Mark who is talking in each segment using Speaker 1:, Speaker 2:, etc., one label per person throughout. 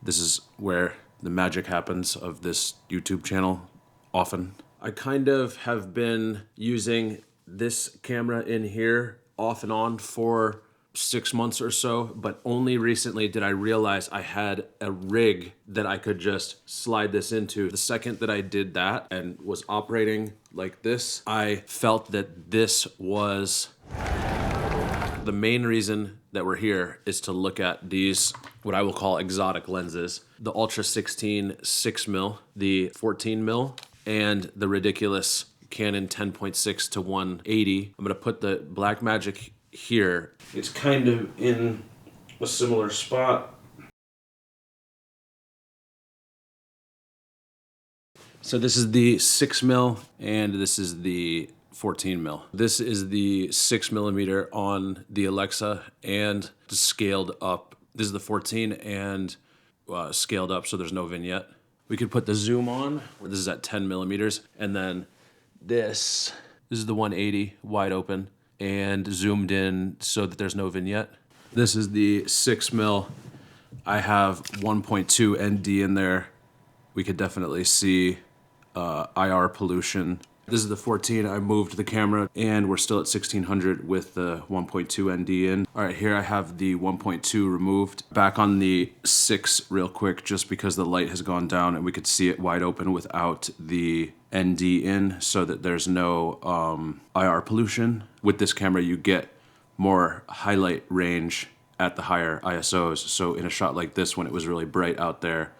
Speaker 1: This is where the magic happens of this YouTube channel often. I kind of have been using this camera in here off and on for 6 months or so, but only recently did I realize I had a rig that I could just slide this into. The second that I did that and was operating like this, I felt that this was the main reason that we're here is to look at these, what I will call exotic lenses. The Ultra 16 6mm, the 14mm, and the ridiculous Canon 10.6 to 180. I'm gonna put the Blackmagic here. It's kind of in a similar spot. So this is the 6mm and this is the 14mm. This is the 6mm on the Alexa and scaled up. This is the 14 and scaled up, so there's no vignette. We could put the zoom on. This is at 10mm, and then this is the 180 wide open and zoomed in so that there's no vignette. This is the 6mm. I have 1.2 ND in there. We could definitely see IR pollution. This is the 14. I moved the camera and we're still at 1600 with the 1.2 ND in. All right, here I have the 1.2 removed. Back on the 6 real quick, just because the light has gone down and we could see it wide open without the ND in, so that there's no IR pollution. With this camera, you get more highlight range at the higher ISOs. So in a shot like this, when it was really bright out there,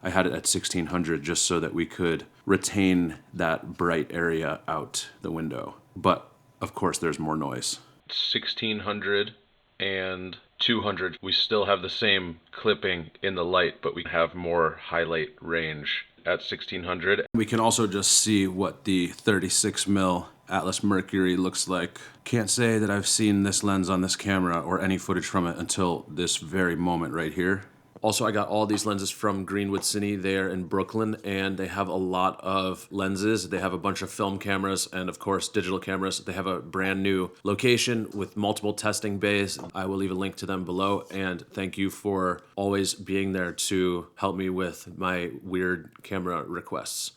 Speaker 1: I had it at 1600 just so that we could retain that bright area out the window. But of course there's more noise. 1600 and 200, we still have the same clipping in the light, but we have more highlight range at 1600. We can also just see what the 36mm Atlas Mercury looks like. Can't say that I've seen this lens on this camera or any footage from it until this very moment right here. Also, I got all these lenses from Greenwood City there in Brooklyn, and they have a lot of lenses. They have a bunch of film cameras and, of course, digital cameras. They have a brand new location with multiple testing bays. I will leave a link to them below, and thank you for always being there to help me with my weird camera requests.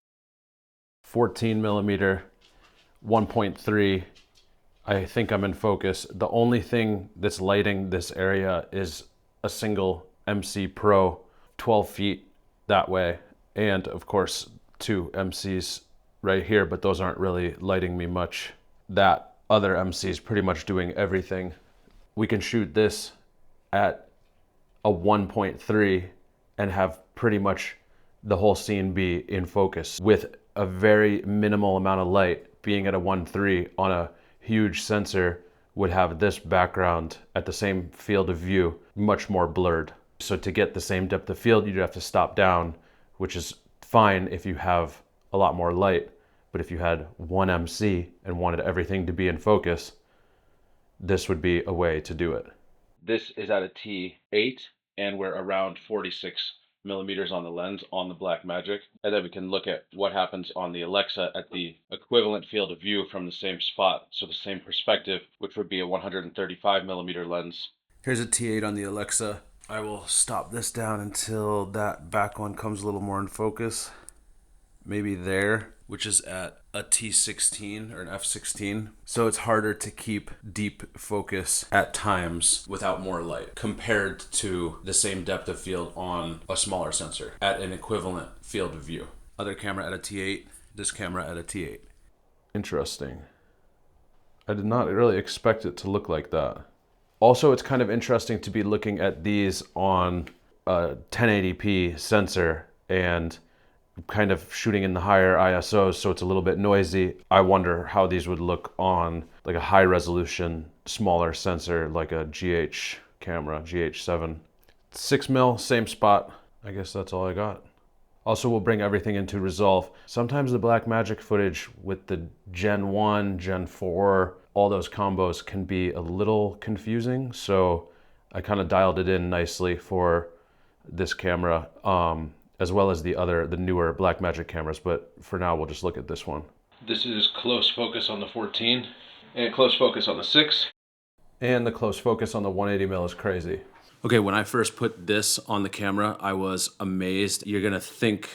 Speaker 1: 14mm, 1.3. I think I'm in focus. The only thing that's lighting this area is a single MC Pro 12 feet that way, and of course 2 MCs right here, but those aren't really lighting me much. That other MC is pretty much doing everything. We can shoot this at a 1.3 and have pretty much the whole scene be in focus with a very minimal amount of light. Being at a 1.3 on a huge sensor would have this background at the same field of view much more blurred. So to get the same depth of field, you'd have to stop down, which is fine if you have a lot more light. But if you had one MC and wanted everything to be in focus, this would be a way to do it. This is at a T8, and we're around 46mm on the lens on the Blackmagic. And then we can look at what happens on the Alexa at the equivalent field of view from the same spot. So the same perspective, which would be a 135mm lens. Here's a T8 on the Alexa. I will stop this down until that back one comes a little more in focus. Maybe there, which is at a T16 or an F16. So it's harder to keep deep focus at times without more light compared to the same depth of field on a smaller sensor at an equivalent field of view. Other camera at a T8, this camera at a T8. Interesting. I did not really expect it to look like that. Also, it's kind of interesting to be looking at these on a 1080p sensor and kind of shooting in the higher ISOs, so it's a little bit noisy. I wonder how these would look on like a high resolution, smaller sensor like a GH camera, GH7. 6mm, same spot. I guess that's all I got. Also, we'll bring everything into Resolve. Sometimes the Blackmagic footage with the Gen 1, Gen 4, all those combos can be a little confusing, so I kind of dialed it in nicely for this camera, as well as the newer Blackmagic cameras, but for now we'll just look at this one. This is close focus on the 14, and close focus on the 6. And the close focus on the 180mm is crazy. Okay, when I first put this on the camera, I was amazed. You're gonna think,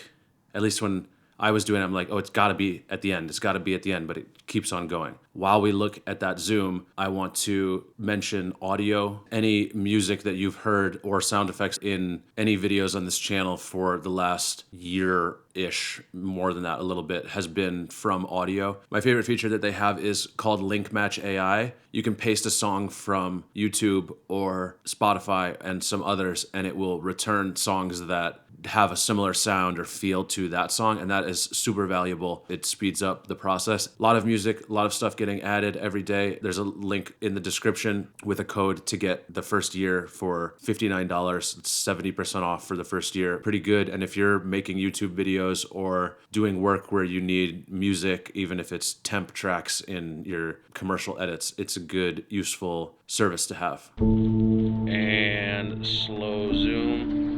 Speaker 1: at least when I was doing it, I'm like, oh, it's gotta be at the end. It's gotta be at the end, but it keeps on going. While we look at that zoom, I want to mention audio. Any music that you've heard or sound effects in any videos on this channel for the last year-ish, more than that, a little bit, has been from audio. My favorite feature that they have is called Link Match AI. You can paste a song from YouTube or Spotify and some others, and it will return songs that have a similar sound or feel to that song, and that is super valuable. It speeds up the process. A lot of music, a lot of stuff getting added every day. There's a link in the description with a code to get the first year for $59. It's 70% off for the first year. Pretty good. And if you're making YouTube videos or doing work where you need music, even if it's temp tracks in your commercial edits, it's a good, useful service to have. And slow zoom.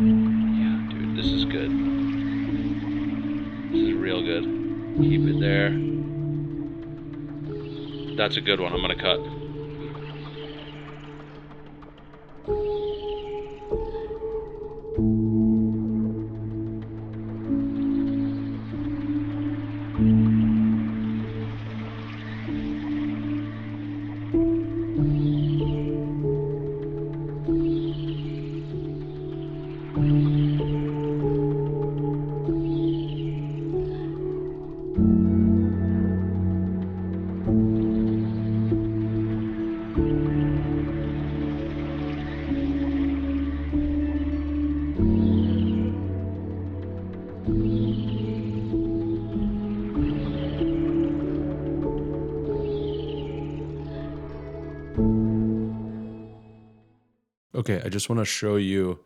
Speaker 1: Yeah, dude, this is good. This is real good. Keep it there. That's a good one. I'm gonna cut. Okay, I just want to show you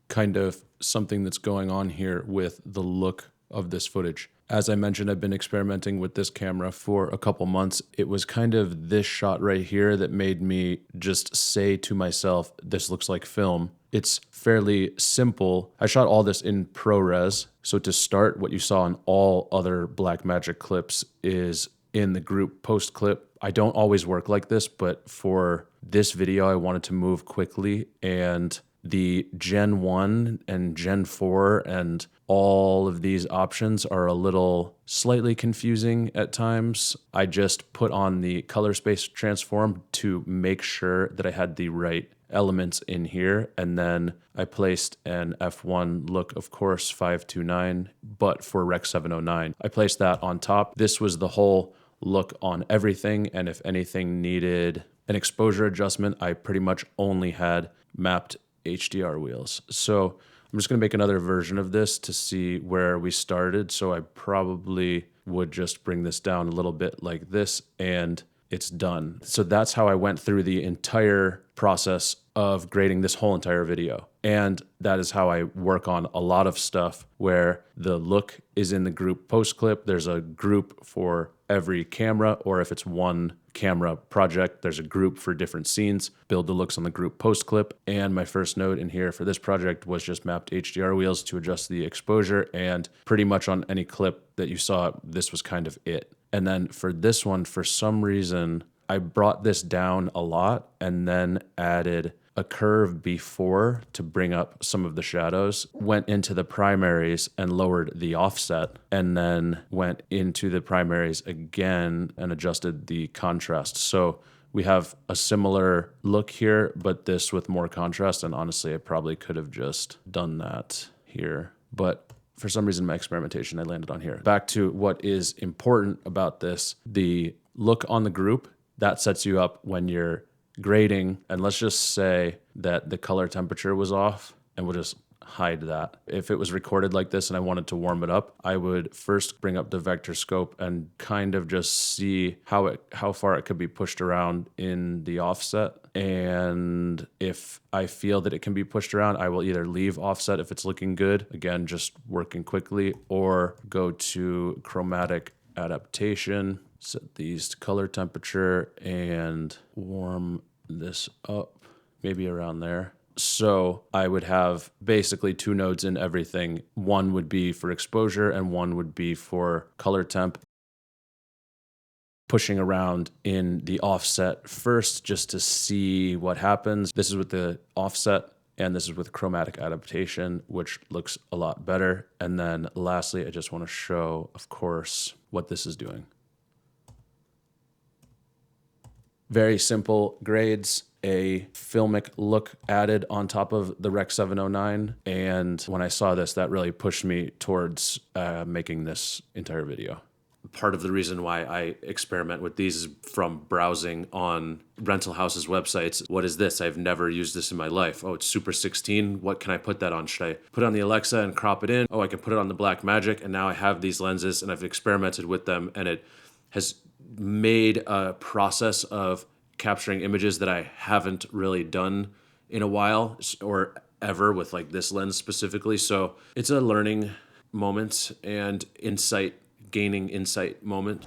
Speaker 1: kind of something that's going on here with the look of this footage. As I mentioned, I've been experimenting with this camera for a couple months. It was kind of this shot right here that made me just say to myself, this looks like film. It's fairly simple. I shot all this in ProRes. So to start, what you saw in all other Blackmagic clips is in the group post clip. I don't always work like this, but for this video, I wanted to move quickly, and the Gen 1 and Gen 4 and all of these options are a little slightly confusing at times. I just put on the color space transform to make sure that I had the right elements in here, and then I placed an F1 look, of course, 529, but for Rec 709. I placed that on top. This was the whole look on everything, and if anything needed an exposure adjustment, I pretty much only had mapped HDR wheels. So I'm just going to make another version of this to see where we started. So I probably would just bring this down a little bit like this, and it's done. So that's how I went through the entire process of grading this whole entire video. And that is how I work on a lot of stuff where the look is in the group post clip. There's a group for every camera, or if it's one camera project, there's a group for different scenes. Build the looks on the group post clip. And my first note in here for this project was just mapped HDR wheels to adjust the exposure. And pretty much on any clip that you saw, this was kind of it. And then for this one, for some reason, I brought this down a lot and then added a curve before to bring up some of the shadows, went into the primaries and lowered the offset, and then went into the primaries again and adjusted the contrast. So we have a similar look here, but this with more contrast. And honestly, I probably could have just done that here. But for some reason, my experimentation, I landed on here. Back to what is important about this, the look on the group, that sets you up when you're grading. And let's just say that the color temperature was off, and we'll just hide that. If it was recorded like this and I wanted to warm it up, I would first bring up the vector scope and kind of just see how far it could be pushed around in the offset. And if I feel that it can be pushed around, I will either leave offset if it's looking good, again, just working quickly, or go to chromatic adaptation, set these to color temperature, and warm this up, maybe around there. So I would have basically two nodes in everything. One would be for exposure and one would be for color temp.
Speaker 2: pushing around in the offset first just to see what happens. This is with the offset, and this is with chromatic adaptation, which looks a lot better. And then lastly, I just want to show, of course, what this is doing. Very simple grades, a filmic look added on top of the Rec 709. And when I saw this, that really pushed me towards making this entire video. Part of the reason why I experiment with these is from browsing on rental houses' websites. What is this? I've never used this in my life. Oh, it's Super 16. What can I put that on? Should I put it on the Alexa and crop it in? Oh, I can put it on the Blackmagic, and now I have these lenses, and I've experimented with them, and it has made a process of capturing images that I haven't really done in a while or ever with like this lens specifically. So it's a learning moment and gaining insight moment.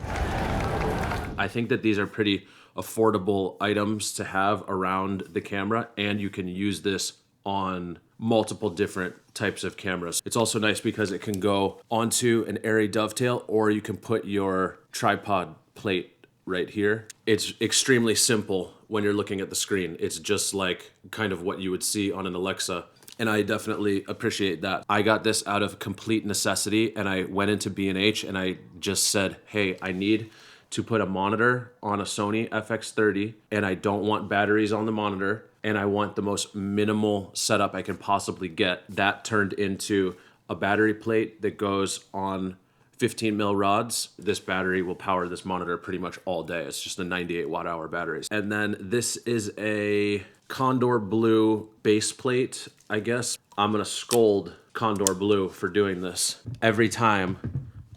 Speaker 2: I think that these are pretty affordable items to have around the camera, and you can use this on multiple different types of cameras. It's also nice because it can go onto an arri dovetail, or you can put your tripod plate right here. It's extremely simple when you're looking at the screen. It's just like kind of what you would see on an Alexa. And I definitely appreciate that. I got this out of complete necessity, and I went into B&H and I just said, hey, I need to put a monitor on a Sony FX30, and I don't want batteries on the monitor, and I want the most minimal setup I can possibly get. That turned into a battery plate that goes on 15 mil rods. This battery will power this monitor pretty much all day. It's just a 98 watt hour battery. And then this is a Condor Blue base plate, I guess. I'm gonna scold Condor Blue for doing this. Every time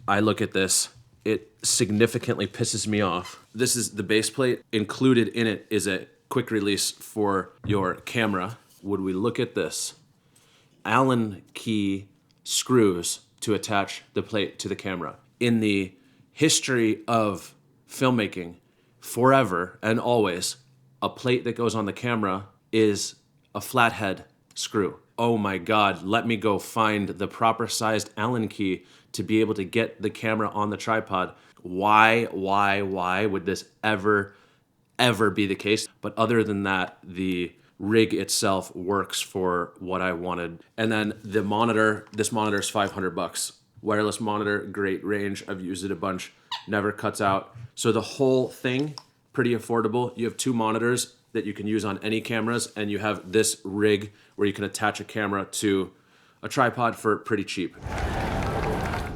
Speaker 2: I look at this, it significantly pisses me off. This is the base plate. Included in it is a quick release for your camera. Would we look at this? Allen key screws to attach the plate to the camera. In the history of filmmaking, forever and always, a plate that goes on the camera is a flathead screw. Oh my God, let me go find the proper sized Allen key to be able to get the camera on the tripod. Why would this ever be the case? But other than that, the rig itself works for what I wanted. And then the monitor, this monitor is $500. Wireless monitor, great range. I've used it a bunch, never cuts out. So the whole thing, pretty affordable. You have two monitors that you can use on any cameras, and you have this rig where you can attach a camera to a tripod for pretty cheap.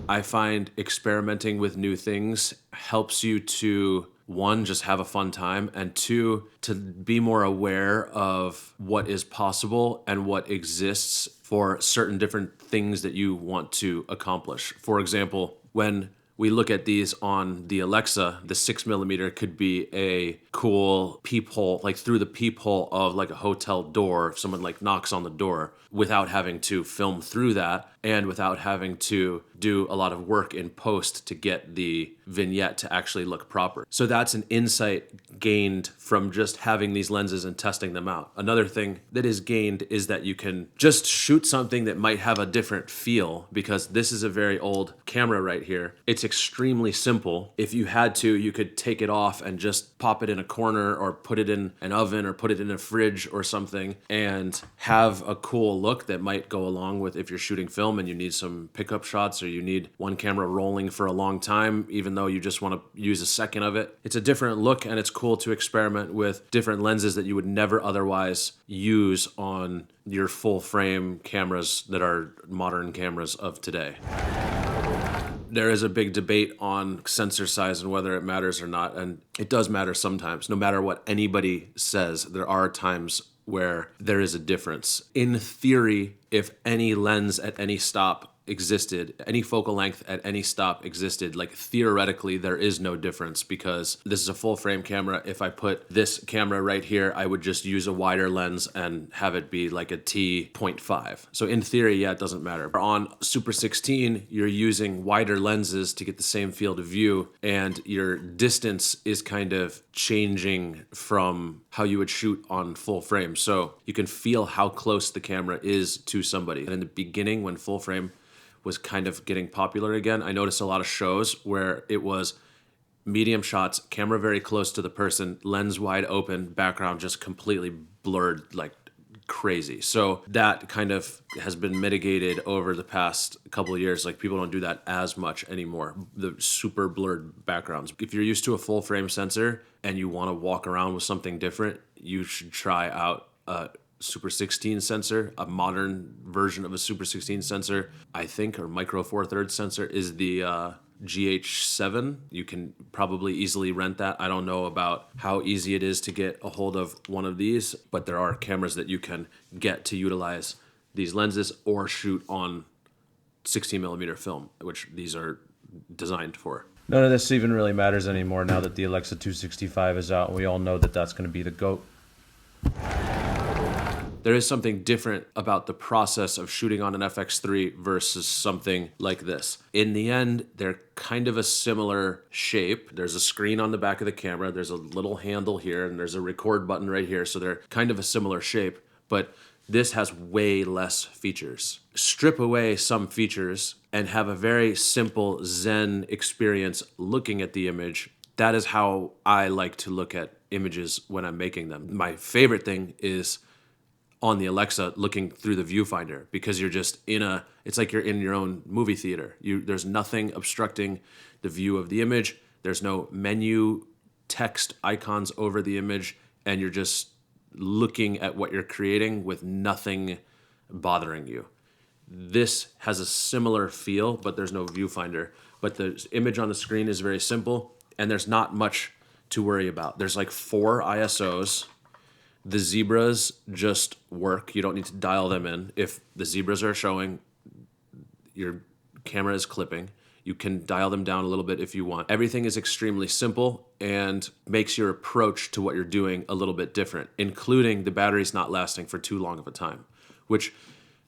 Speaker 2: I find experimenting with new things helps you to, one, just have a fun time, and two, to be more aware of what is possible and what exists for certain different things that you want to accomplish. For example, when we look at these on the Alexa, the 6mm could be a cool peephole, like through the peephole of like a hotel door, if someone like knocks on the door, without having to film through that and without having to do a lot of work in post to get the vignette to actually look proper. So that's an insight gained from just having these lenses and testing them out. Another thing that is gained is that you can just shoot something that might have a different feel, because this is a very old camera right here. It's extremely simple. If you had to, you could take it off and just pop it in a corner or put it in an oven or put it in a fridge or something and have a cool look that might go along with if you're shooting film and you need some pickup shots, or you need one camera rolling for a long time, even though you just want to use a second of it. It's a different look, and it's cool to experiment with different lenses that you would never otherwise use on your full frame cameras that are modern cameras of today. There is a big debate on sensor size and whether it matters or not, and it does matter sometimes. No matter what anybody says, there are times where there is a difference. In theory, if any lens at any stop existed, any focal length at any stop existed, like theoretically there is no difference, because this is a full frame camera. If I put this camera right here, I would just use a wider lens and have it be like a T.5. So in theory, yeah, it doesn't matter. On Super 16, you're using wider lenses to get the same field of view, and your distance is kind of changing from how you would shoot on full frame. So you can feel how close the camera is to somebody. And in the beginning, when full frame was kind of getting popular again, I noticed a lot of shows where it was medium shots, camera very close to the person, lens wide open, background just completely blurred like crazy. So that kind of has been mitigated over the past couple of years. Like people don't do that as much anymore. The super blurred backgrounds. If you're used to a full frame sensor and you want to walk around with something different, you should try out a Super 16 sensor, a modern version of a Super 16 sensor, I think, or Micro Four Thirds sensor is the GH7. You can probably easily rent that. I don't know about how easy it is to get a hold of one of these, but there are cameras that you can get to utilize these lenses or shoot on 16 millimeter film, which these are designed for.
Speaker 1: None of this even really matters anymore now that the Alexa 265 is out. We all know that that's going to be the GOAT.
Speaker 2: There is something different about the process of shooting on an FX3 versus something like this. In the end, they're kind of a similar shape. There's a screen on the back of the camera, there's a little handle here, and there's a record button right here, so they're kind of a similar shape, but this has way less features. Strip away some features and have a very simple Zen experience looking at the image. That is how I like to look at images when I'm making them. My favorite thing is on the Alexa looking through the viewfinder, because you're just it's like you're in your own movie theater. There's nothing obstructing the view of the image. There's no menu text icons over the image, and you're just looking at what you're creating with nothing bothering you. This has a similar feel, but there's no viewfinder. But the image on the screen is very simple, and there's not much to worry about. There's like 4 ISOs. The zebras just work. You don't need to dial them in. If the zebras are showing, your camera is clipping. You can dial them down a little bit if you want. Everything is extremely simple and makes your approach to what you're doing a little bit different, including the batteries not lasting for too long of a time, which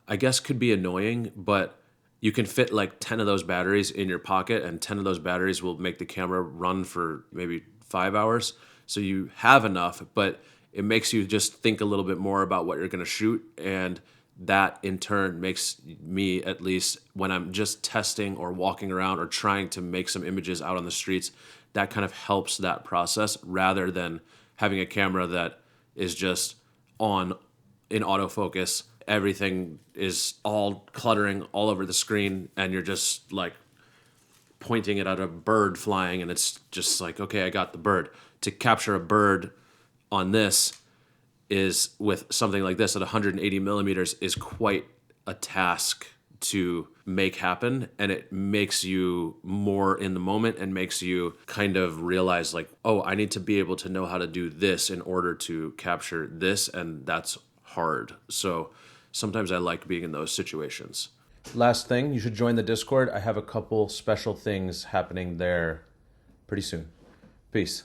Speaker 2: I guess could be annoying, but you can fit like 10 of those batteries in your pocket, and 10 of those batteries will make the camera run for maybe 5 hours. So you have enough, but it makes you just think a little bit more about what you're going to shoot, and that in turn makes me, at least when I'm just testing or walking around or trying to make some images out on the streets, that kind of helps that process rather than having a camera that is just on in autofocus. Everything is all cluttering all over the screen, and you're just like pointing it at a bird flying, and it's just like, okay, I got the bird. To capture a bird on this is with something like this at 180 millimeters is quite a task to make happen, and it makes you more in the moment and makes you kind of realize like, oh, I need to be able to know how to do this in order to capture this, and that's hard. So sometimes I like being in those situations.
Speaker 1: Last thing, you should join the Discord. I have a couple special things happening there pretty soon. Peace.